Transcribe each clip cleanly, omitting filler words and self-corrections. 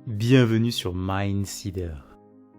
Bienvenue sur Mindseeder.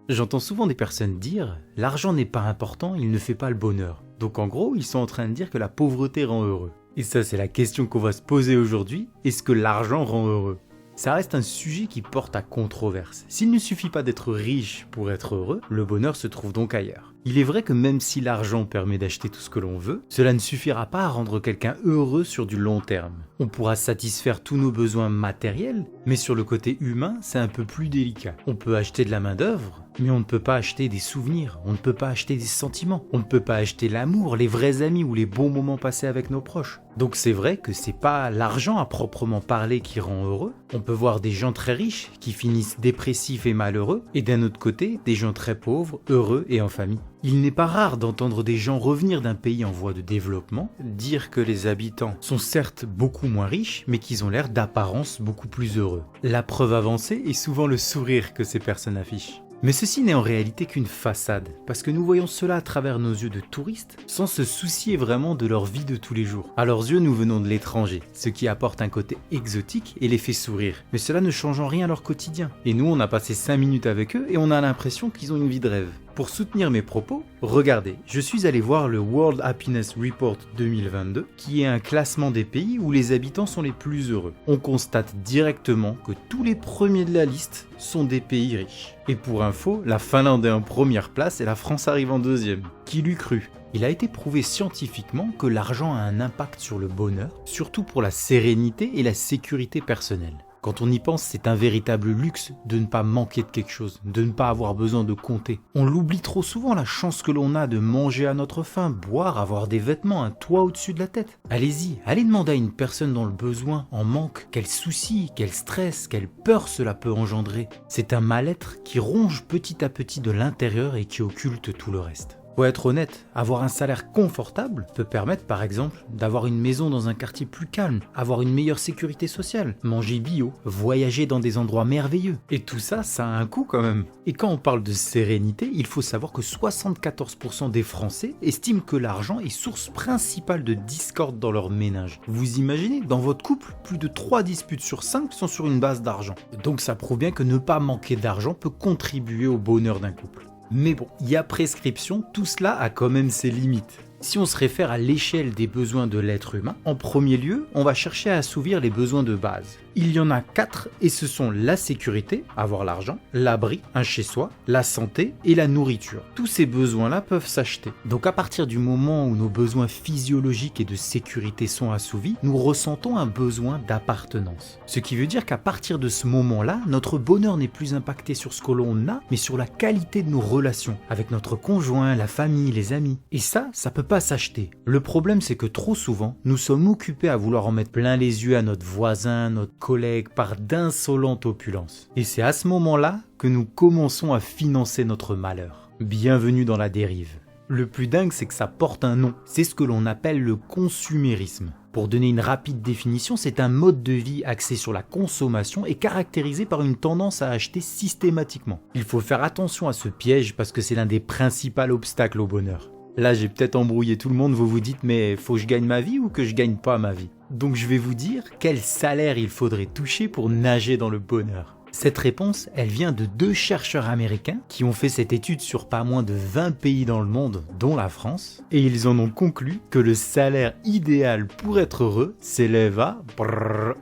J'entends souvent des personnes dire « l'argent n'est pas important, il ne fait pas le bonheur ». Donc en gros, ils sont en train de dire que la pauvreté rend heureux. Et ça, c'est la question qu'on va se poser aujourd'hui. Est-ce que l'argent rend heureux ? Ça reste un sujet qui porte à controverse. S'il ne suffit pas d'être riche pour être heureux, le bonheur se trouve donc ailleurs. Il est vrai que même si l'argent permet d'acheter tout ce que l'on veut, cela ne suffira pas à rendre quelqu'un heureux sur du long terme. On pourra satisfaire tous nos besoins matériels, mais sur le côté humain, c'est un peu plus délicat. On peut acheter de la main-d'œuvre, mais on ne peut pas acheter des souvenirs, on ne peut pas acheter des sentiments, on ne peut pas acheter l'amour, les vrais amis ou les bons moments passés avec nos proches. Donc c'est vrai que c'est pas l'argent à proprement parler qui rend heureux. On peut voir des gens très riches qui finissent dépressifs et malheureux, et d'un autre côté, des gens très pauvres, heureux et en famille. Il n'est pas rare d'entendre des gens revenir d'un pays en voie de développement, dire que les habitants sont certes beaucoup moins riches, mais qu'ils ont l'air d'apparence beaucoup plus heureux. La preuve avancée est souvent le sourire que ces personnes affichent. Mais ceci n'est en réalité qu'une façade, parce que nous voyons cela à travers nos yeux de touristes, sans se soucier vraiment de leur vie de tous les jours. À leurs yeux, nous venons de l'étranger, ce qui apporte un côté exotique et les fait sourire. Mais cela ne change en rien leur quotidien. Et nous, on a passé 5 minutes avec eux et on a l'impression qu'ils ont une vie de rêve. Pour soutenir mes propos, regardez, je suis allé voir le World Happiness Report 2022, qui est un classement des pays où les habitants sont les plus heureux. On constate directement que tous les premiers de la liste sont des pays riches. Et pour info, la Finlande est en première place et la France arrive en deuxième. Qui l'eût cru ? Il a été prouvé scientifiquement que l'argent a un impact sur le bonheur, surtout pour la sérénité et la sécurité personnelle. Quand on y pense, c'est un véritable luxe de ne pas manquer de quelque chose, de ne pas avoir besoin de compter. On l'oublie trop souvent, la chance que l'on a de manger à notre faim, boire, avoir des vêtements, un toit au-dessus de la tête. Allez-y, allez demander à une personne dans le besoin, en manque, quel souci, quel stress, quelle peur cela peut engendrer. C'est un mal-être qui ronge petit à petit de l'intérieur et qui occulte tout le reste. Pour être honnête, avoir un salaire confortable peut permettre par exemple d'avoir une maison dans un quartier plus calme, avoir une meilleure sécurité sociale, manger bio, voyager dans des endroits merveilleux. Et tout ça, ça a un coût quand même. Et quand on parle de sérénité, il faut savoir que 74% des Français estiment que l'argent est source principale de discorde dans leur ménage. Vous imaginez, dans votre couple, plus de 3 disputes sur 5 sont sur une base d'argent. Donc ça prouve bien que ne pas manquer d'argent peut contribuer au bonheur d'un couple. Mais bon, il y a prescription, tout cela a quand même ses limites. Si on se réfère à l'échelle des besoins de l'être humain, en premier lieu, on va chercher à assouvir les besoins de base. Il y en a 4 et ce sont la sécurité, avoir l'argent, l'abri, un chez-soi, la santé et la nourriture. Tous ces besoins-là peuvent s'acheter. Donc à partir du moment où nos besoins physiologiques et de sécurité sont assouvis, nous ressentons un besoin d'appartenance. Ce qui veut dire qu'à partir de ce moment-là, notre bonheur n'est plus impacté sur ce que l'on a, mais sur la qualité de nos relations avec notre conjoint, la famille, les amis. Et ça peut pas s'acheter. Le problème, c'est que trop souvent, nous sommes occupés à vouloir en mettre plein les yeux à notre voisin, notre collègue, par d'insolentes opulences. Et c'est à ce moment-là que nous commençons à financer notre malheur. Bienvenue dans la dérive. Le plus dingue, c'est que ça porte un nom. C'est ce que l'on appelle le consumérisme. Pour donner une rapide définition, c'est un mode de vie axé sur la consommation et caractérisé par une tendance à acheter systématiquement. Il faut faire attention à ce piège parce que c'est l'un des principaux obstacles au bonheur. Là, j'ai peut-être embrouillé tout le monde, vous vous dites « mais faut que je gagne ma vie ou que je gagne pas ma vie ?» Donc je vais vous dire quel salaire il faudrait toucher pour nager dans le bonheur. Cette réponse, elle vient de 2 chercheurs américains qui ont fait cette étude sur pas moins de 20 pays dans le monde, dont la France, et ils en ont conclu que le salaire idéal pour être heureux s'élève à,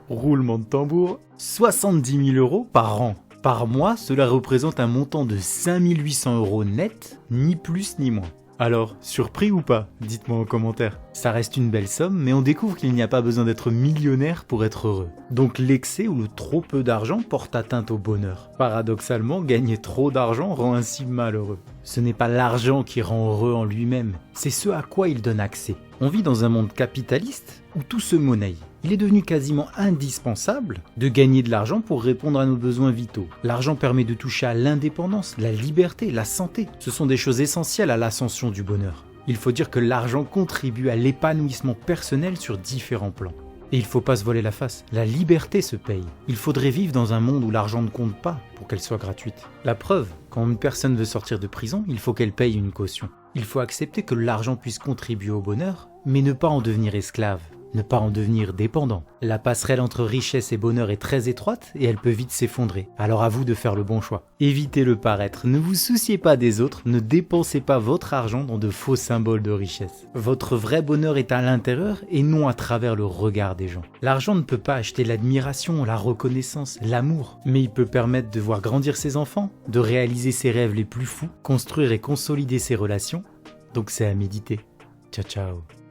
roulement de tambour, 70 000 € par an. Par mois, cela représente un montant de 5 800 € net, ni plus ni moins. Alors, surpris ou pas? Dites-moi en commentaire. Ça reste une belle somme, mais on découvre qu'il n'y a pas besoin d'être millionnaire pour être heureux. Donc l'excès ou le trop peu d'argent porte atteinte au bonheur. Paradoxalement, gagner trop d'argent rend ainsi malheureux. Ce n'est pas l'argent qui rend heureux en lui-même, c'est ce à quoi il donne accès. On vit dans un monde capitaliste où tout se monnaie. Il est devenu quasiment indispensable de gagner de l'argent pour répondre à nos besoins vitaux. L'argent permet de toucher à l'indépendance, la liberté, la santé. Ce sont des choses essentielles à l'ascension du bonheur. Il faut dire que l'argent contribue à l'épanouissement personnel sur différents plans. Et il ne faut pas se voler la face, la liberté se paye. Il faudrait vivre dans un monde où l'argent ne compte pas pour qu'elle soit gratuite. La preuve, quand une personne veut sortir de prison, il faut qu'elle paye une caution. Il faut accepter que l'argent puisse contribuer au bonheur, mais ne pas en devenir esclave. ne pas en devenir dépendant. La passerelle entre richesse et bonheur est très étroite et elle peut vite s'effondrer. Alors à vous de faire le bon choix. Évitez le paraître, ne vous souciez pas des autres, ne dépensez pas votre argent dans de faux symboles de richesse. Votre vrai bonheur est à l'intérieur et non à travers le regard des gens. L'argent ne peut pas acheter l'admiration, la reconnaissance, l'amour, mais il peut permettre de voir grandir ses enfants, de réaliser ses rêves les plus fous, construire et consolider ses relations. Donc c'est à méditer. Ciao ciao.